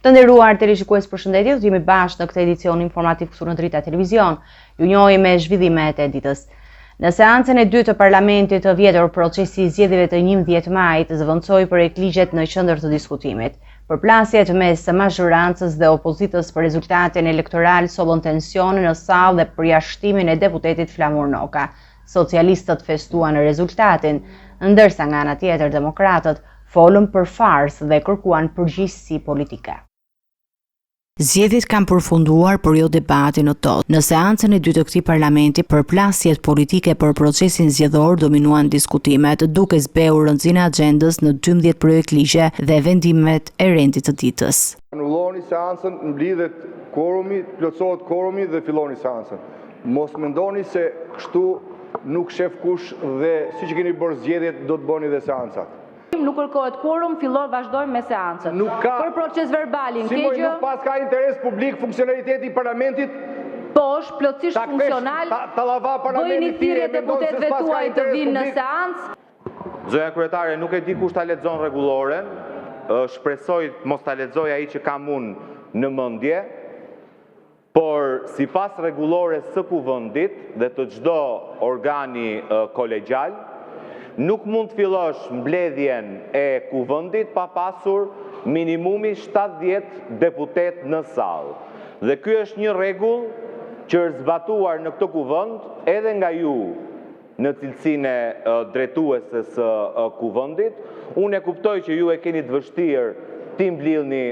Të nderuar televizikues, përshëndetje, do jemi bashkë në këtë edicion informativ këtu në Drita Televizion. Ju njohim me zhvillimet e ditës. Në seancën e dytë të Parlamentit të vjetër, procesi i zgjedhjeve të 11 majit zëvendësoi projekt ligjet në qendër të diskutimit. Përplasjet mes mazhorancës dhe opozitës për rezultatin elektoral sollën tension në sallë dhe përjashtimin e deputetit Flamur Noka. Socialistët festuan rezultatin, ndërsa nga ana tjetër demokratët folën për farsë dhe kërkuan përgjegjësi politike. Zgjedhjet kanë përfunduar por jo debati në tot. Në seancën e dytë të këtij parlamenti, përplasjet politike për procesin zgjedhor dominuan diskutimet, duke zbehur rëndësinë e agjendës në 12 projekt ligje dhe vendimet e rendit të ditës. Anulloni seancën, mblidhet korumi, plotësohet korumi dhe filloni seancën. Mos mendoni se kështu nuk shef kush dhe siç keni bërë zgjedhjet do të bëni dhe seancat. Nuk kërkohet quorum, vazhdojmë me seancën. Për proces verbalin, si nuk pas ka interes publik, funksionaliteti i parlamentit, po është plotësisht funksional, bëjni thirrje deputetëve tuaj të vinë në seancë. Zoja kryetare, nuk e di kush ta lexon rregulloren, shpresoj mos ta lexoj ai që kam unë në mendje, por sipas rregullores së kuvendit dhe të çdo organi kolegjal, nuk mund të fillosh mbledhjen e kuvendit pa pasur minimumi 70 deputet në sallë. Dhe ky është një rregull që është zbatuar në këtë kuvend edhe nga ju në cilësinë e drejtuese së kuvendit. Unë e kuptoj që ju e keni të vështirë ti mblidhni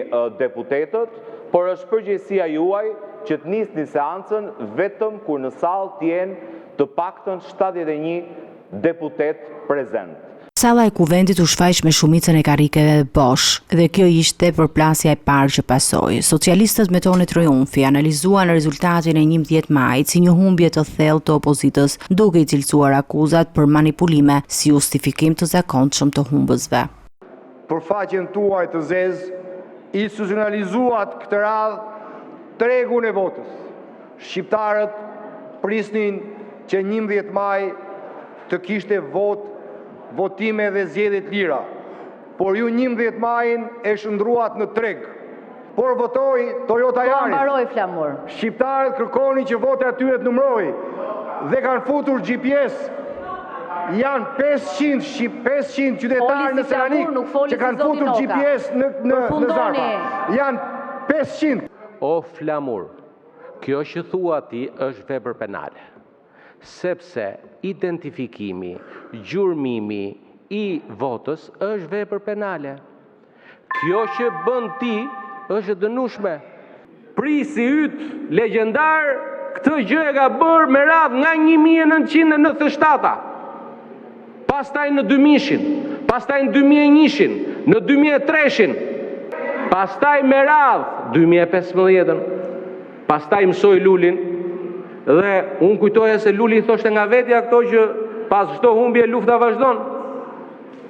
deputetët, por është përgjegjësia juaj që të nisni seancën vetëm kur në sallë të jenë të paktën 71 deputet prezent. Salla e kuvendit u shfaq me shumicën e karrikeve bosh, dhe kjo ishte përplasja e parë që pasoi. Socialistët me tonë triumfi analizuan rezultatin e 11 majit si një humbje të thellë të opozitës, duke i cilësuar akuzat për manipulime si justifikim të zakonshëm të humbësve. Për faqen tuaj të zezë, institucionalizuat këtë radhë tregun e votës. Shqiptarët prisnin që 11 maj të kishte votime dhe zgjedhje të lira. Por ju 11 majin e shndruat në treg. Por votoi Toyota Yaris. Mbaroi Flamur. Shqiptarët kërkonin që vota atyre të numëroj dhe kanë futur GPS. Janë 500 qytetarë në Selanik që kanë futur GPS në Zarfa. Janë 500. O Flamur, kjo që thua ti është vepër penale. Sepse identifikimi, gjurmimi i votës është vepër penale. Kjo që bën ti është dënueshme. Prisi yt legjendar këtë gjë e ka bërë me radhë nga 1997, pastaj në 2000-shin, pastaj në 2001-shin, në 2003-shin, pastaj me radhë 2015-ën, pastaj mësoi Lulin. Dhe unë kujtoja se Luli i thoshte nga vetja këto që pas çdo humbje lufta vazhdon.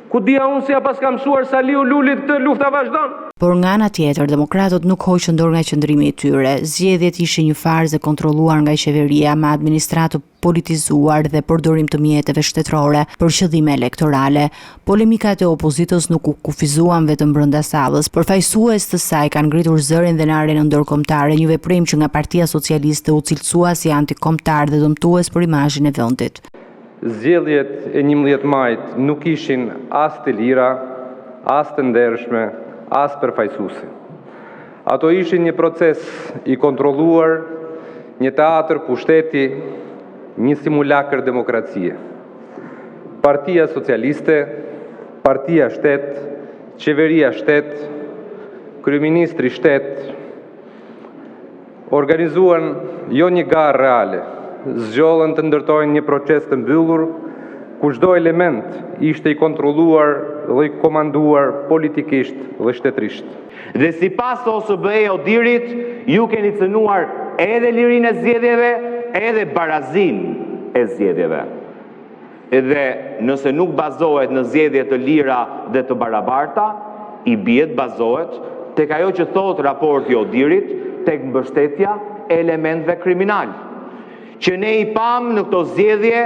Ku dia unë se ja pas kam mësuar Saliu Lulit këtë lufta vazhdon. Por nga ana tjetër, demokratët nuk hoqën dorë nga qëndrimi i tyre. Zgjedhjet ishin një farzë e kontrolluar nga qeveria me administratë politizuar dhe përdorim të mjeteve shtetërore për qëllime elektorale. Polemikat e opozitës nuk u kufizuan vetëm brenda sallës, por fajsues të saj kanë ngritur zërin dhe në arenën ndërkombëtare, një veprim që nga Partia Socialiste u cilësua si antikombëtar dhe dëmtues për imazhin e vendit. Zgjedhjet e 11 majit nuk ishin as të lira, as të ndershme, as përfaqësuese. Ato ishin një proces i kontrolluar, një teatr pushteti, një simulakër demokracie. Partia Socialiste, Partia Shtet, Qeveria Shtet, Kryeministri Shtet organizuan jo një garë reale, zgjollën të ndërtojnë një proces të mbyllur, ku çdo element ishte i kontrolluar dhe i komanduar politikisht dhe shtetërisht. Dhe sipas OSBE Odirit, ju keni cënuar edhe lirinë e zgjedhjeve, edhe barazinë e zgjedhjeve. Edhe nëse nuk bazohet në zgjedhje të lira dhe të barabarta, i bie të bazohet tek ajo që thot raporti Odirit, tek mbështetja e elementëve kriminal. Që ne i pam në këto zgjedhje,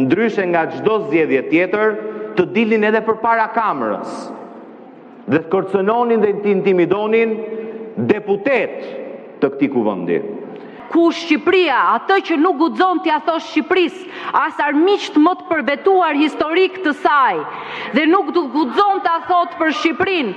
ndryshe nga çdo zgjedhje tjetër, të dilnin edhe përpara kamerës dhe të kërcënonin dhe të intimidonin deputet të këtij kuvendi. Ku Shqipëria, atë që nuk guxon t'ia thosh Shqipërisë, as armiqt më të përbetuar historik të saj, dhe nuk guxon ta thot për Shqipërinë,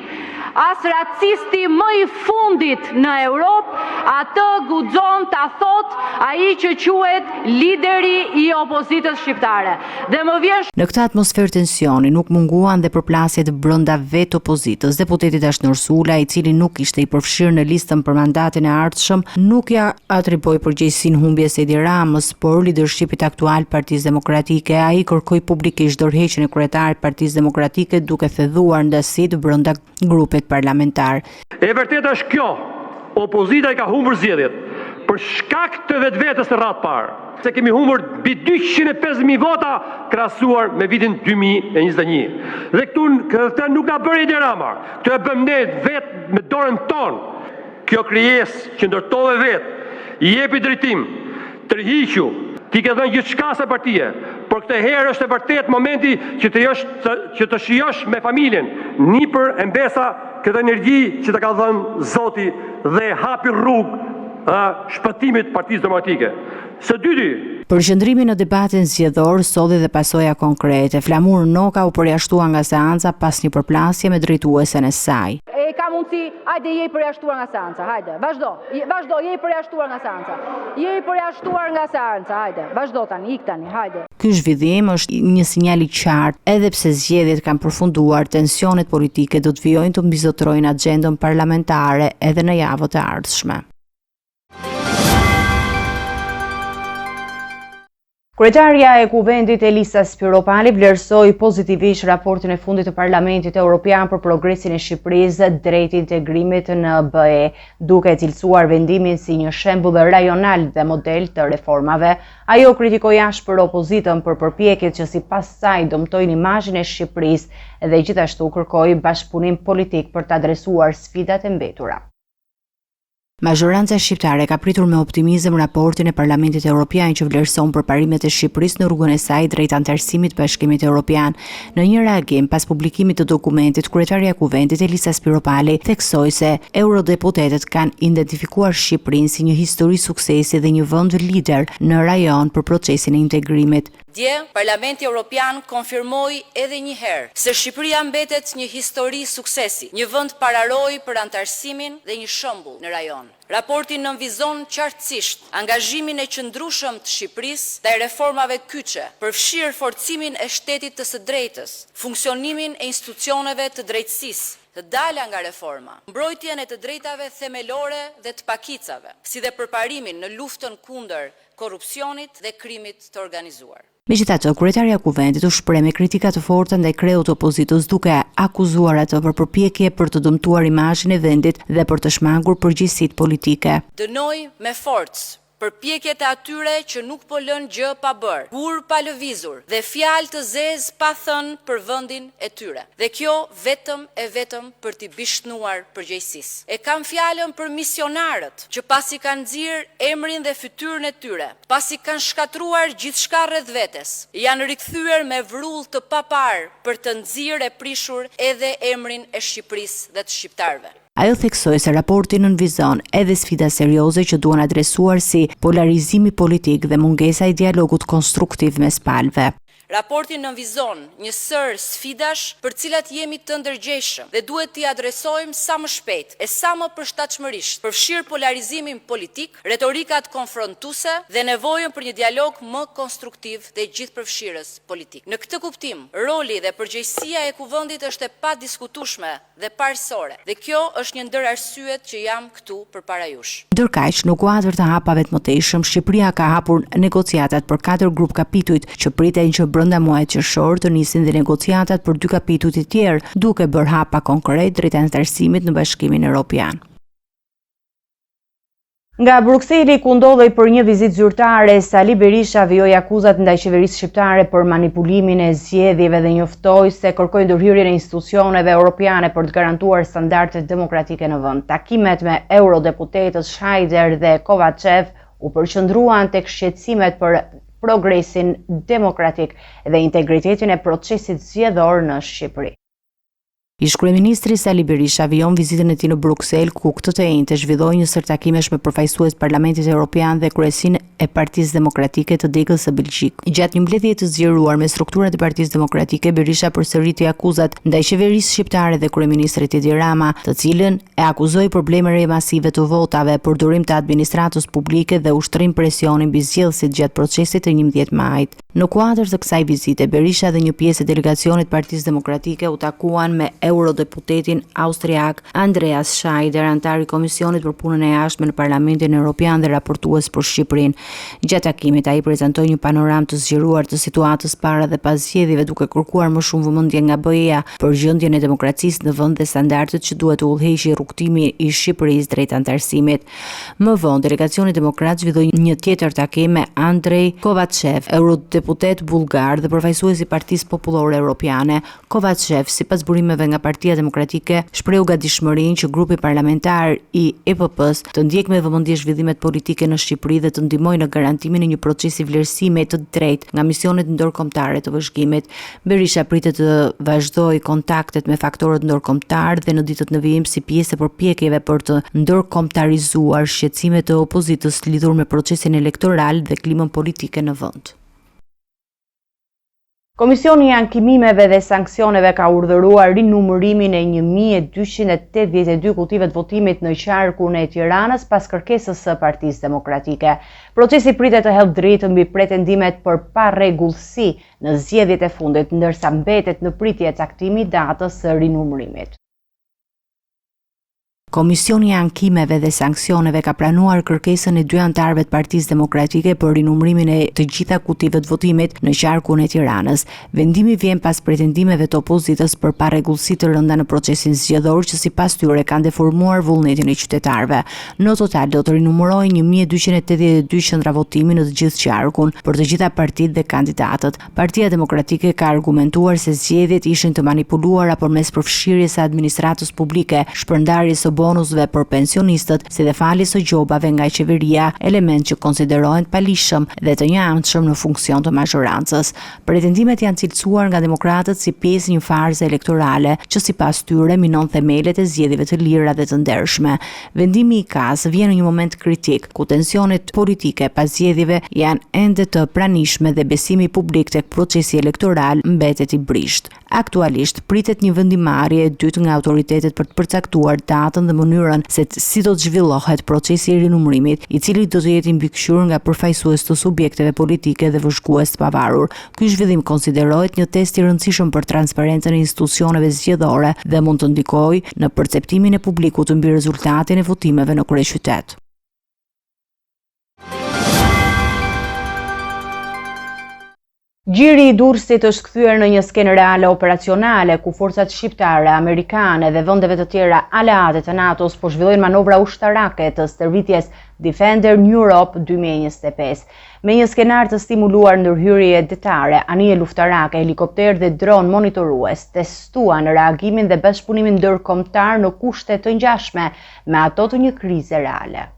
as racisti më i fundit në Europë, atë guxon ta thot ai që quhet lideri i opozitës shqiptare. Dhe më vjen Në këtë atmosferë tensioni nuk munguan dhe përplasjet brenda vetë opozitës. Deputeti Dashnor Sula, i cili nuk ishte i përfshirë në listën për mandatin e ardhshëm, nuk ja atriboi përgjegjësinë humbjes së Edi Ramës, por lidershipit aktual Partisë Demokratike. Ai kërkoi publikisht dorëheqjen e kryetarit Partisë Demokratike duke thelluar ndasitë brenda grupit parlamentar. E vërtet është kjo, opozita i ka humbur zgjedhjet për shkak të vetvetes të radhë parë. Se kemi humbur mbi 205.000 vota krahasuar me vitin 2021. Dhe këtë nuk na bëri Edi Rama. Këtë e bëm ne vetë me dorën tonë. Kjo krijesë që ndërtove vetë, i jepi drejtim, tërhiqu, ti ke dhënë gjithçka sa partie, por këtë herë është e vërtet momenti që të shijosh me familjen, nipër e mbesa këtë energji që të ka dhënë Zoti dhe hapi rrugë shpëtimit Partisë Demokratike. Së dyti, Përqendrimi në debatin zgjedhor solli dhe pasoja konkrete. Flamur Noka u përjashtua nga seanca pas një përplasje me drejtuesen e saj. E ka mundësi, hajde je i përjashtuar nga seanca, hajde, vazhdo, je i përjashtuar nga seanca. Je i përjashtuar nga seanca, hajde, vazhdo tani, ik tani, hajde. Ky zhvillim është një sinjal i qartë, edhe pse zgjedhjet kanë përfunduar, tensionet politike do të vijojnë të mbizotrojnë agjendën parlamentare edhe në javët e ardhshme. Kryetarja e Kuvendit Elisa Spiropali vlerësoi pozitivisht raportin e fundit të Parlamentit Evropian për progresin e Shqipërisë drejt integrimit në BE, duke cilësuar vendimin si një shembull rajonal dhe model të reformave. Ajo kritikoi ashpër opozitën për përpjekjet që sipas saj dëmtojnë imazhin e Shqipërisë dhe gjithashtu kërkoi bashkëpunim politik për të adresuar sfidat e mbetura. Mazhoranca shqiptare ka pritur me optimizëm raportin e Parlamentit Evropian që vlerëson përparimet e Shqipërisë në rrugën e saj drejt anëtarësimit të Bashkimit Evropian. Në një reagim pas publikimit të dokumentit, kryetarja e Kuvendit Elisa Spiropali theksoi se eurodeputetët kanë identifikuar Shqipërinë si një histori suksesi dhe një vend lider në rajon për procesin e integrimit. Dje, Parlamenti Evropian konfirmoi edhe një herë se Shqipëria mbetet një histori suksesi, një vend pararoj për anëtarësimin dhe një shembull në rajon. Raporti nënvizon qartësisht angazhimin e qëndrueshëm të Shqipërisë ndaj reformave kyçe, përfshirë forcimin e shtetit të së drejtës, funksionimin e institucioneve të drejtësisë, të dala nga reforma, mbrojtjen e të drejtave themelore dhe të pakicave, si dhe përparimin në luftën kundër korrupsionit dhe krimit të organizuar. Megjithatë, kryetarja e Kuvendit u shpreh me kritika të forta ndaj kreut të opozitës duke akuzuar atë për përpjekje për të dëmtuar imazhin e vendit dhe për të shmangur përgjegjësitë politike. Dënoi me forcë përpjekjet e atyre që nuk po lën gjë pa bërë, kur pa lëvizur dhe fjalë të zezë pa thënë për vendin e tyre. Dhe kjo vetëm për t'i bishtnuar përgjegjësisë. E kam fjalën për misionarët që pasi kanë nxjerr emrin dhe fytyrën e tyre, pasi kanë shkatruar gjithçka rreth vetes, janë rikthyer me vrull të papar për të nxjerrë e prishur edhe emrin e Shqipërisë dhe të shqiptarëve. Ajo theksoi se raporti nënvizon edhe sfida serioze që duhen adresuar si polarizimi politik dhe mungesa e dialogut konstruktiv mes palëve. Raporti nënvizon një sër sfidash për cilat jemi të ndërgjegjshëm dhe duhet t'i adresojmë sa më shpejt e sa më përshtatshmërisht, përfshirë polarizimin politik, retorikat konfrontuese dhe nevojën për një dialog më konstruktiv dhe gjithëpërfshirës politik. Në këtë kuptim, roli dhe përgjegjësia e Kuvendit është e padiskutueshme dhe parësore, dhe kjo është një ndër arsyet që jam këtu përpara jush. Ndërkaq, në kuadër të hapave të mëtejshëm, Shqipëria ka hapur negociatat për 4 grup kapitujt që priten që brenda muajit qershor të nisin dhe negociatat për 2 kapitujt e tjerë, duke bërë hapa konkret drejt anëtarësimit në Bashkimin Evropian. Nga Brukseli ku ndodhej për një vizitë zyrtare, Sali Berisha vijoi akuzat ndaj qeverisë shqiptare për manipulimin e zgjedhjeve dhe njoftoi se kërkoi ndërhyrjen e institucioneve europiane për të garantuar standarde demokratike në vend. Takimet me eurodeputetët Schajder dhe Kovačev u përqendruan tek shqetësimet për progresin demokratik dhe integritetin e procesit zgjedhor në Shqipëri. Ish-kryeministri Sali Berisha vijon vizitën e tij në Bruksel, ku këtë të enjte zhvilloi një sër takimesh me përfaqësues Parlamentit Evropian dhe kryesinë e Partisë Demokratike të Degës së Belgjik. Gjatë një mbledhjeje të zgjeruar me strukturat e Partisë Demokratike, Berisha përsëriti akuzat ndaj qeverisë shqiptare dhe kryeministrit Edi Rama, të cilën e akuzoi për blemërie masive të votave, përdorim të administratës publike dhe ushtrim presioni mbi zgjedhësit gjatë procesit të 11 majit. Në kuadër të kësaj vizite, Berisha dhe një pjesë e delegacionit Partisë Demokratike u takuan me eurodeputetin austriak Andreas Scheider, antar i Komisionit për Punën e Jashtme në Parlamentin Evropian dhe raportues për Shqipërinë. Gjatë takimit ai prezantoi një panoramë të zgjeruar të situatës para dhe pas zgjedhjeve, duke kërkuar më shumë vëmendje nga BE-ja për gjendjen e demokracisë në vend dhe standardet që duhet të udhëheqë rrugtimi i Shqipërisë drejt antarësimit. Më vonë, delegacioni demokrat zhvilloi një tjetër takim me Andrej Kovačev, eurodeputet bullgar dhe përfaqësues i Partisë Popullore Evropiane. Kovačev, sipas burimeve nga Partia Demokratike, shprehu gatishmërinë që grupi parlamentar i EPP-s të ndjek me vëmendje zhvillimet politike në Shqipëri dhe të ndihmojë në garantimin e një procesi vlerësimi të drejtë nga misionet ndërkombëtare të vëzhgimit. Berisha pritet të vazhdojë kontaktet me faktorët ndërkombëtar dhe në ditët në vijim si pjesë e përpjekjeve për të ndërkombëtarizuar shqetësimet e opozitës lidhur me procesin elektoral dhe klimën politike në vend. Komisioni i Ankimimeve dhe Sanksioneve ka urdhëruar rinumërimin e 1282 kutive të votimit në qarkun e Tiranës pas kërkesës së Partisë Demokratike. Procesi pritet të hedhë dritë mbi pretendimet për parregullsi në zgjedhjet e fundit, ndërsa mbetet në pritje caktimi i datës së rinumërimit. Komisioni i Ankimeve dhe Sanksioneve ka pranuar kërkesën e dy antarëve të Partisë Demokratike për rinumërimin e të gjitha kutive të votimit në qarkun e Tiranës. Vendimi vjen pas pretendimeve të opozitës për parregullsi të rënda në procesin zgjedhor që sipas tyre kanë deformuar vullnetin e qytetarëve. Në total do të rinumërojnë 1282 qendra votimi në të gjithë qarkun për të gjitha partitë dhe kandidatët. Partia Demokratike ka argumentuar se zgjedhjet ishin të manipuluara përmes përfshirjes së administratës publike, shpërndarjes së bonusve për pensionistët, si dhe faljes së gjobave nga qeveria, element që konsiderohen palishëm dhe të njëamshëm në funksion të mazhorancës. Pretendimet janë cilësuar nga demokratët si pjesë një farze elektorale që sipas tyre minon themelet e zgjedhjeve të lira dhe të ndershme. Vendimi i KAS vjen në një moment kritik, ku tensionet politike pas zgjedhjeve janë ende të pranishme dhe besimi publik tek procesi elektoral mbetet i brisht. Aktualisht pritet një vendimarrje e dytë nga autoritetet për të përcaktuar datën dhe mënyrën se si do të zhvillohet procesi i rinumërimit, i cili do të jetë i mbikëqyrur nga përfaqësues të subjekteve politike dhe vëzhgues të pavarur. Ky zhvillim konsiderohet një test i rëndësishëm për transparencën e institucioneve zgjedhore dhe mund të ndikojë në perceptimin e publikut mbi rezultatin e votimeve në kryeqytet. Gjiri i Durrësit është kthyer në një skenë reale operacionale ku forcat shqiptare, amerikane dhe vendeve të tjera aleate të NATO-s po zhvillojnë manovra ushtarake të stërvitjes Defender Europe 2025. Me një skenar të stimuluar ndërhyrje detare, anije luftarake, helikopter dhe dron monitorues testuan reagimin dhe bashkëpunimin ndërkombëtar në kushte të ngjashme me ato të një krize reale.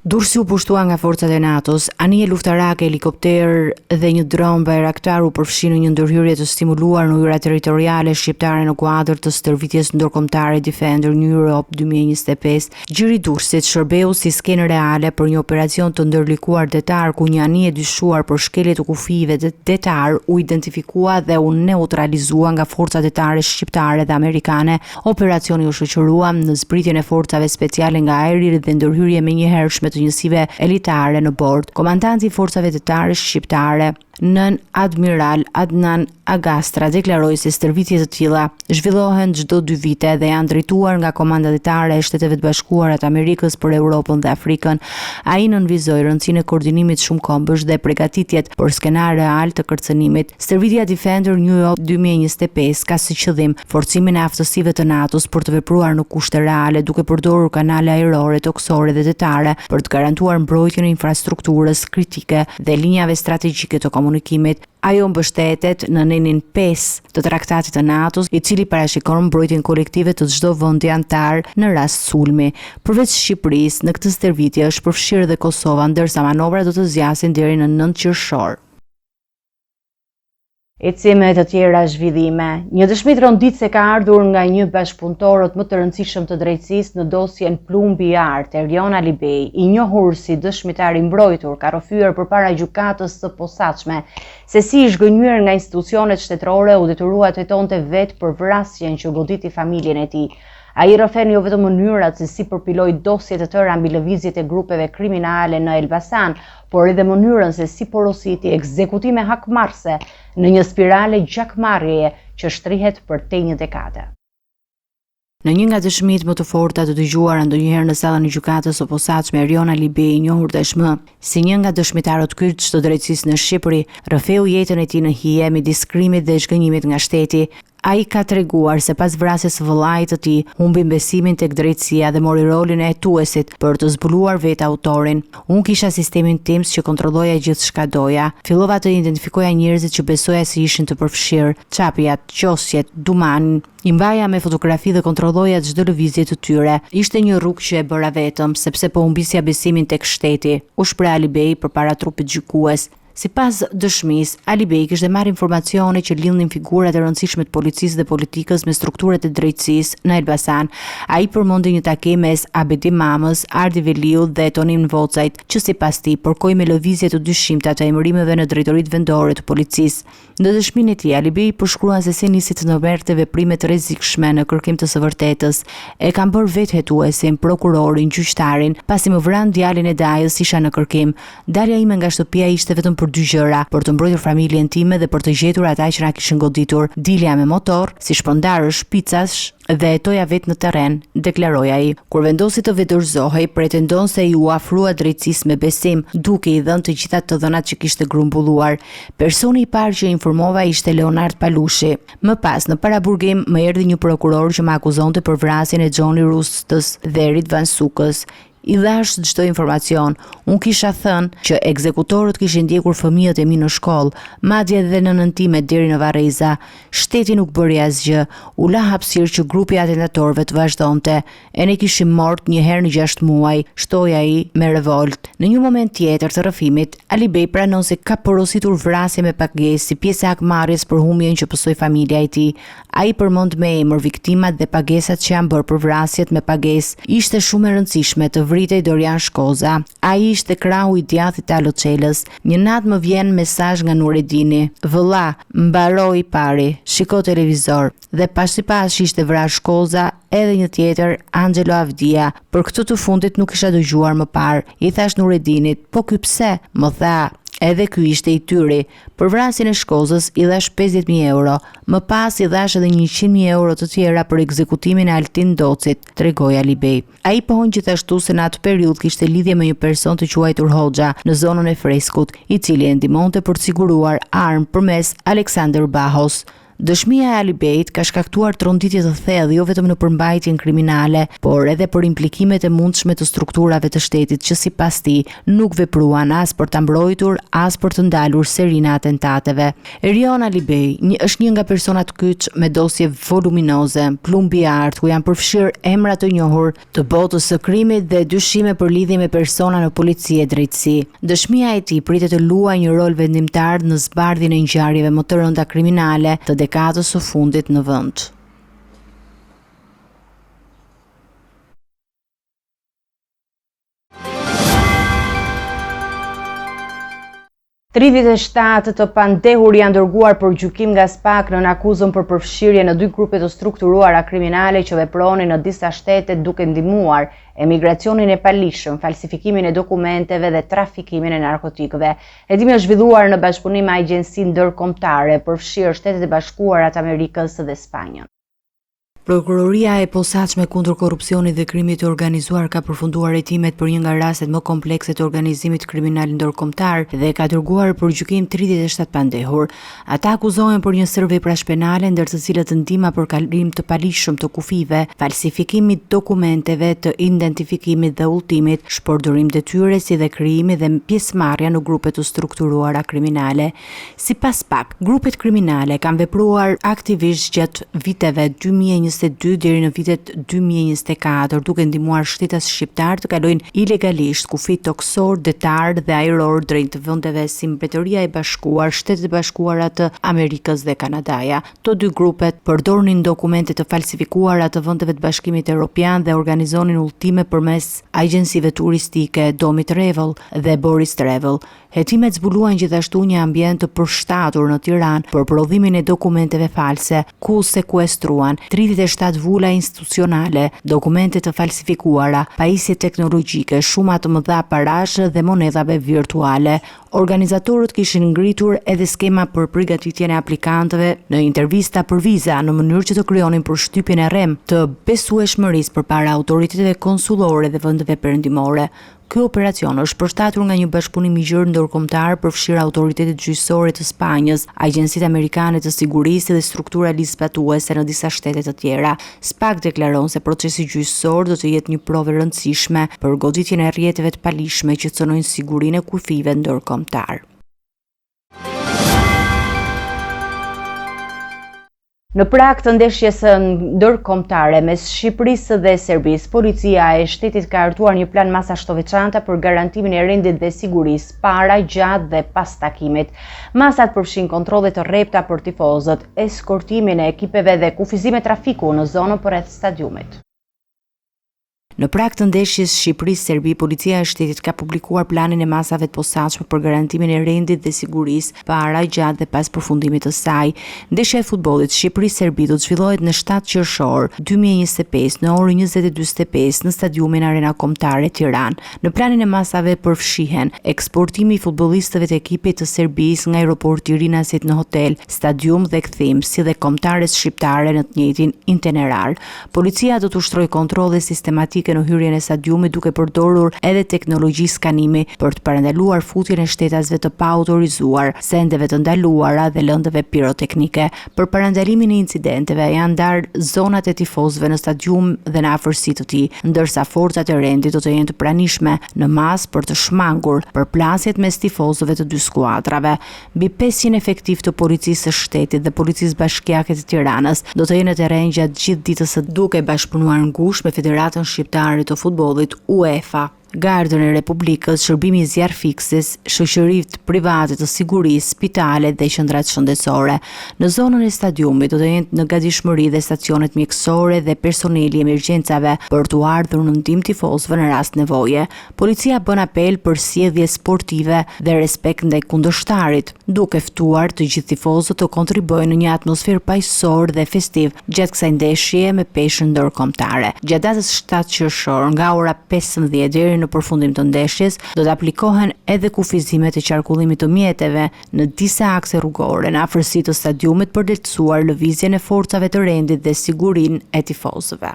Durrësi u pushtua nga forcat e NATO-s, anije luftarake, helikopter dhe një dron bajraktar u përfshin në një ndërhyrje të stimuluar në ujëra territoriale shqiptare në kuadër të stërvitjes ndërkombëtare Defender Europe 2025. Gjiri i Durrësit shërbeu si skenë reale për një operacion të ndërlikuar detar ku një anije dyshuar për shkelje të kufive detar u identifikua dhe u neutralizua nga forcat detare shqiptare dhe amerikane. Operacioni u shoqërua në zbritjen e forcave speciale nga ajri dhe ndërhyrje menjëhershme të njësive elitare në bord. Komandanti i forcave detare shqiptare, Nën Admiral Adnan Agastra, deklaroi se stërvitje të tilla zhvillohen çdo 2 vite dhe janë drejtuar nga komanda detare e Shteteve të Bashkuara të Amerikës për Europën dhe Afrikën. Ai nënvizoi rëndësinë e koordinimit shumëkombësh dhe përgatitjet për skenar real të kërcënimit. Stërvitja Defender Europe 2025 ka si qëllim forcimin e aftësive të NATO-s për të vepruar në kushte reale duke përdorur kanale ajrore, toksore dhe detare për të garantuar mbrojtjen e infrastrukturës kritike dhe linjave strategjike të komunikimit. Ajo mbështetet në nenin 5 të traktatit të NATO-s, i cili parashikon mbrojtjen kolektive të çdo vendi antar në rast sulmi. Përveç Shqipërisë, në këtë stërvitje është përfshirë edhe Kosova, ndërsa manovrat do të zgjasin deri në 9 qershor. Ecime të tjera zhvillime. Një dëshmi tronditëse ka ardhur nga një bashkëpunëtorët më të rëndësishëm të drejtësisë në dosjen Plumbi i Art, Erion Alibej, i njohur si dëshmitar i mbrojtur, ka rrëfyer përpara gjykatës së posaçme se si i zhgënjur nga institucionet shtetërore u detyrua të jetonte vetë për vrasjen që goditi familjen e tij. Ai rrëfen jo vetëm mënyrat se si përpiloi dosje të tëra mbi lëvizjet e grupeve kriminale në Elbasan, por edhe mënyrën se si porositi ekzekutime hakmarrëse në një spirale gjakmarrjeje që shtrihet për te një dekade. Në një nga dëshmitë më të forta të dëgjuara ndonjëherë në sallën e gjykatës së posaçme, Erion Alibej, i njohur tashmë si një nga dëshmitarët kyç të drejtësisë në Shqipëri, rrëfeu jetën e tij në hije midis krimit dhe zhgënjimit nga shteti. Ai ka treguar se pas vrasjes së vëllait të tij, humbi besimin tek drejtësia dhe mori rolin e hetuesit për të zbuluar vetë autorin. Unë kisha sistemin TIMS që kontrolloja gjithçka doja. Fillova të identifikoja njerëzit që besoja se ishin të përfshirë, çapjat, qosjet, dumanin. I mbaja me fotografi dhe kontrolloja çdo lëvizje të tyre. Ishte një rrugë që e bëra vetëm, sepse po humbisja besimin tek shteti, u shpreh Alibej përpara trupit gjykues. Sipas dëshmisë, Alibej kishte marrë informacione që lidhnin figurat e rëndësishme të policisë dhe politikës me strukturat e drejtësisë në Elbasan. Ai përmendi një takim mes Abedi Mamës, Ardi Veliut dhe Tonim Vocajt, që sipas tij përkoi me lëvizje të dyshimta të emërimeve në drejtoritë vendore të policisë. Në dëshminë e tij, Alibej përshkruan se si nisi të ndërmerte veprime të rrezikshme në kërkim të së vërtetës. E kanë bërë vetë hetuesin, prokurorin, gjyqtarin, pasi më vran djalin e Dajës isha në kërkim. Dalja ime nga shtëpia ishte vetëm për dy gjëra, për të mbrojtur familjen time dhe për të gjetur ata që na kishin goditur. Dilja me motor, si shpërndarësh, picash dhe hetoja vetë në terren, deklaroi ai. Kur vendosi të vetëdorëzohej, pretendon se i u afrua drejtësisë me besim, duke i dhënë të gjitha të dhënat që kishte grumbulluar. Personi i parë që informova ishte Leonard Palushi. Më pas, në paraburgim, më erdhi një prokuror që më akuzonte për vrasjen e Xhoni Rustës dhe Erit Vansukës. I dhash çdo informacion. Unë kisha thënë që ekzekutorët kishin ndjekur fëmijët e mi në shkollë, madje edhe nënën time deri në Varreza. Shteti nuk bëri asgjë. U la hapësirë që grupi atentatorëve të vazhdonte. E ne kishim marrë një herë në 6 muaj, shtoi ai me revolt. Në një moment tjetër të rrëfimit, Alibej pranon se ka porositur vrasje me pagesë si pjesë e hakmarrjes për humbjen që pësoi familja e tij. Ai përmend me emër viktimat dhe pagesat që janë bërë për vrasjet me pagesë. Ishte shumë e rëndësishme të vritej Dorian Shkoza. Ai ishte krahu i djathtit të Aloçelës. Një natë më vjen mesazh nga Nuredini. Vëlla, mbaroi pari, shiko televizor. Dhe pas ishte vrarë Shkoza, edhe një tjetër, Angelo Avdia. Për këtë të fundit nuk isha dëgjuar më parë. I thash Nuredinit, po ky pse? Më tha, edhe ky ishte i tyri. Për vrasjen e Shkozës i dhash 50.000 euro. Më pas i dhash edhe 100.000 euro të tjera për ekzekutimin e Altin Docit, tregoi Alibej. Ai pohon gjithashtu se në atë periudhë kishte lidhje me një person të quajtur Hoxha në zonën e Freskut, i cili e ndihmonte për të siguruar armë përmes Aleksander Bahos. Dëshmia e Alibejt ka shkaktuar tronditje të thellë jo vetëm në përmbajtjen kriminale, por edhe për implikimet e mundshme të strukturave të shtetit që sipas tij nuk vepruan as për ta mbrojtur as për të ndalur serinë e atentateve. Erion Alibej është një nga personat kyç me dosje voluminoze, Plumbi i Art, ku janë përfshirë emra të njohur të botës së krimit dhe dyshime për lidhje me persona në polici e drejtësi. Dëshmia e tij pritet të luajë një rol vendimtar në zbardhjen e ngjarjeve më të rënda kriminale të dekadës së fundit në vend. 37 të pandehur janë dërguar për gjykim nga SPAK në akuzën për përfshirje në 2 grupe të strukturuara kriminale që vepronin në disa shtete duke ndihmuar emigracionin e palishëm, falsifikimin e dokumenteve dhe trafikimin e narkotikëve. Hetimi është zhvilluar në bashkëpunim me agjencinë ndërkombëtare, përfshirë Shtetet e Bashkuara të Amerikës dhe Spanjën. Prokuroria e posaçme kundër korrupsionit dhe krimit të organizuar ka përfunduar hetimet për një nga rastet më komplekse të organizimit kriminal ndërkombëtar dhe ka dërguar për gjykim 37 pandehur. Ata akuzohen për një sër veprash penale, ndër të cilët ndihma për kalim të palishëm të kufive, falsifikimit dokumenteve, të identifikimit dhe udhëtimit, shpërdorim detyrës dhe krijimi dhe pjesëmarrja në grupe të strukturuara kriminale. Sipas SPAK, grupet kriminale kanë vepruar aktivisht gjatë viteve 2021 2022 deri në vitet 2024, duke ndihmuar shtetas shqiptar të kalojnë ilegalisht kufi toksor, detar dhe ajror drejt vendeve si Mbretëria e Bashkuar, Shtetet e Bashkuara të Amerikës dhe Kanadaja. Të dy grupet përdornin dokumente të falsifikuara të vendeve të Bashkimit Evropian dhe organizonin udhëtime përmes agjensive turistike Domi Travel dhe Boris Travel. Hetimet zbuluan gjithashtu një ambient të përshtatur në Tiranë për prodhimin e dokumenteve false, ku sekuestruan 37 vula institucionale, dokumente të falsifikuara, pajisje teknologjike, shuma të mëdha parash dhe monedhave virtuale. Organizatorët kishin ngritur edhe skema për përgatitjen e aplikantëve në intervista për viza në mënyrë që të krijonin përshtypjen e rrem të besueshmërisë përpara autoriteteve konsullore dhe vendeve perëndimore. Ky operacion është përshtatur nga një bashkëpunim i gjerë ndërkombëtar përfshirë autoritetet gjyqësore të Spanjës, agjencitë amerikane të sigurisë dhe struktura ligjzbatuese në disa shtete të tjera. SPAK deklaron se procesi gjyqësor do të jetë një provë e rëndësishme për goditjen e rrjeteve të palishme që cënojnë sigurinë e kufive ndërkombëtar. Në prag të ndeshjes ndërkombëtare mes Shqipërisë dhe Serbisë, policia e shtetit ka hartuar një plan masash të veçanta për garantimin e rendit dhe sigurisë para, gjatë dhe pas takimit. Masat përfshin kontrolle të rrepta për tifozët, eskortimin e ekipeve dhe kufizime trafiku në zonën përreth stadiumit. Në prag të ndeshjes Shqipëri-Serbi, policia e shtetit ka publikuar planin e masave të posaçme për garantimin e rendit dhe sigurisë para, gjatë dhe pas përfundimit të saj. Ndeshja e futbollit Shqipëri-Serbi do të zhvillohet në 7 qershor 2025 në orën 20:45 në stadiumin Arena Kombëtare Tiranë. Në planin e masave përfshihen eksportimi i futbollistëve të ekipit të Serbisë nga aeroporti Rinasit në hotel, stadium dhe kthim, si dhe kombëtares shqiptare në të njëjtin itinerar. Policia do të ushtrojë kontrolle sistematike në hyrjen e stadiumit duke përdorur edhe teknologji skanimi për të parandaluar futjen e shtetasve të paautorizuar, sendeve të ndaluara dhe lëndëve piroteknike. Për parandalimin e incidenteve janë ndarë zonat e tifozëve në stadium dhe në afërsi të tij, ndërsa forcat e rendit do të jenë të pranishme në masë për të shmangur përplasjet mes tifozëve të dy skuadrave. Mbi 500 efektiv të policisë së shtetit dhe policisë bashkiake të Tiranës do të jenë në terren gjatë gjithë ditës së duke bashkëpunuar ngushtë me Federatën Shqiptare të futbollit UEFA. Gardën e Republikës, shërbimi zjarfiksis, shoqëritë private të sigurisë, spitalet dhe qendrat shëndetësore. Në zonën e stadiumit do të jenë në gatishmëri dhe stacionet mjekësore dhe personeli i emergjencave për të ardhur në ndihmë tifozëve në rast nevoje. Policia bën apel për sjellje sportive dhe respekt ndaj kundërshtarit, duke ftuar të gjithë tifozët të kontribuojnë në një atmosferë paqësor dhe festiv gjatë kësaj ndeshje me peshë ndërkombëtare. Gjatë datës 7 qershor nga ora 15 deri në përfundim të ndeshjes, do të aplikohen edhe kufizimet e qarkullimit të mjeteve në disa akse rrugore në afërsi të stadiumit për lehtësuar lëvizjen e forcave të rendit dhe sigurinë e tifozëve.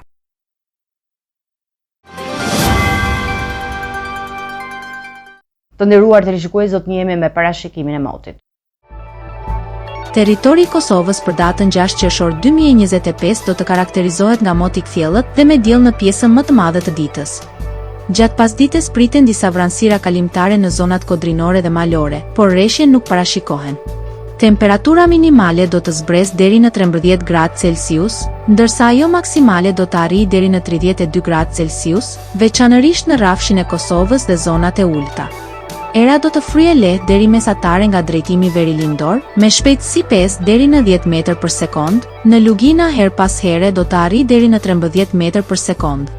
Të nderuar televizionistë, do të jemi me parashikimin e motit. Territori i Kosovës për datën 6 qershor 2025 do të karakterizohet nga mot i kthjellët dhe me diell në pjesën më të madhe të ditës. Gjatë pasdites priten disa vranësira kalimtare në zonat kodrinore dhe malore, por rreshje nuk parashikohen. Temperatura minimale do të zbresë deri në 13 gradë Celsius, ndërsa ajo maksimale do të arrijë deri në 32 gradë Celsius, veçanërisht në rrafshin e Kosovës dhe zonat e ulta. Era do të fryejë lehtë deri mesatare nga drejtimi verilindor, me shpejtësi 5 deri në 10 metër për sekond, në lugina her pas here do të arrijë deri në 13 metër për sekond.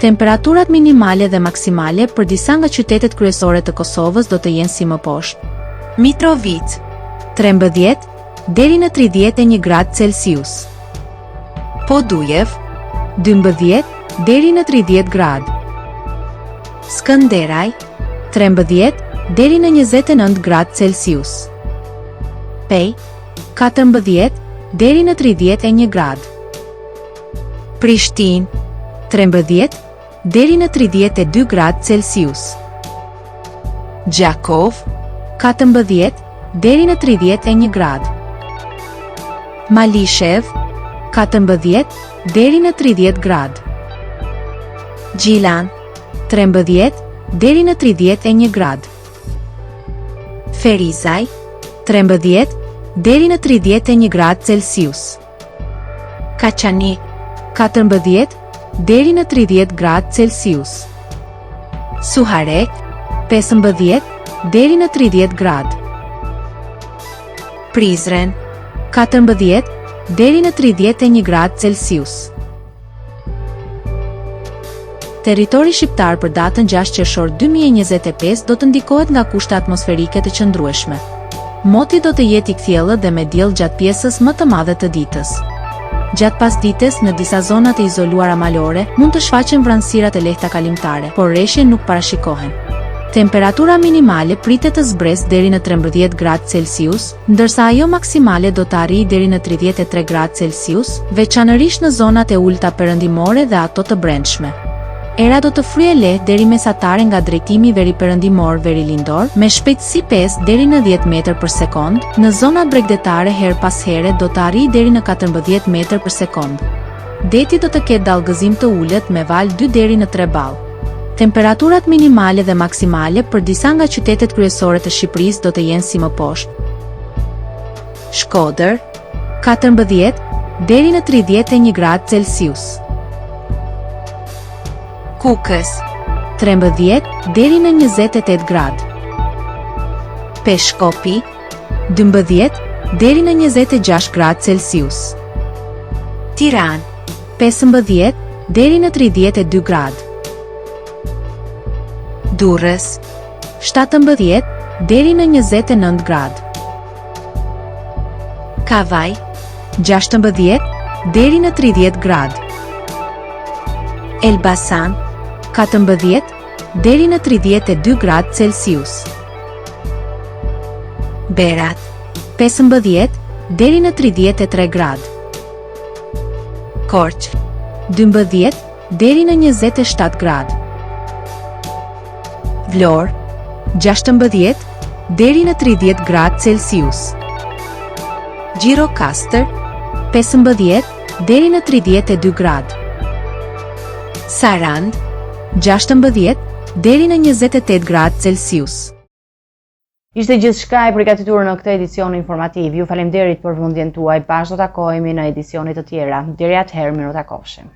Temperaturat minimale dhe maksimale për disa nga qytetet kryesore të Kosovës do të jenë si më poshtë. Mitrovica 13 deri në 31 gradë Celsius. Podujev 12 deri në 30 gradë. Skënderaj 13 deri në 29 gradë Celsius. Pej 14 deri në 31 gradë. Prishtinë 13 deri në 32 gradë Celsius. Gjakov 14 deri në 31 gradë. Malishev 14 deri në 30 gradë. Gjilan 13 deri në 31 gradë. Ferizaj 13 deri në 31 gradë Celsius. Kaçani 14 deri në 30 gradë Celsius. Suharek 15 deri në 30 gradë. Prizren 14 deri në 31 gradë Celsius. Territori shqiptar për datën 6 qershor 2025 do të ndikohet nga kushte atmosferike të qëndrueshme. Moti do të jetë i kthjellët dhe me diell gjatë pjesës më të madhe të ditës. Gjatë pasdites, në disa zona të izoluara malore, mund të shfaqen vranësirat e lehta kalimtare, por rreshje nuk parashikohen. Temperatura minimale pritet të zbresë deri në 13 gradë Celsius, ndërsa ajo maksimale do të arrijë deri në 33 gradë Celsius, veçanërisht në zonat e ulta perëndimore dhe ato të brendshme. Era do të fryejë lehtë deri mesatare nga drejtimi veri-perëndimor veri-lindor, me shpejtësi 5 deri në 10 metër për sekond, në zonat bregdetare her pas here do të arrijë deri në 14 metër për sekond. Deti do të ketë dallgëzim të ulët me val 2 deri në 3 ball. Temperaturat minimale dhe maksimale për disa nga qytetet kryesore të Shqipërisë do të jenë si më poshtë. Shkodër 14 deri në 31 gradë Celsius. Kukës 13 deri në 28 gradë. Peshkopi 12 deri në 26 gradë Celsius. Tiranë 15 deri në 32 gradë. Durrës 17 deri në 29 gradë. Kavaj 16 deri në 30 gradë. Elbasan 14 deri në 32 gradë Celsius. Berat 15 deri në 33 gradë. Korç 12 deri në 27 gradë. Vlorë 16 deri në 30 gradë Celsius. Gjirokastër 15 deri në 32 gradë. Sarand 16 deri në 28 gradë Celsius. Ishte gjithçka e përgatitur në këtë edicion informativ. Ju faleminderit për vëmendjen tuaj. Bashkë do takojmë në edicione të tjera. Deri atëherë, miru takofshim.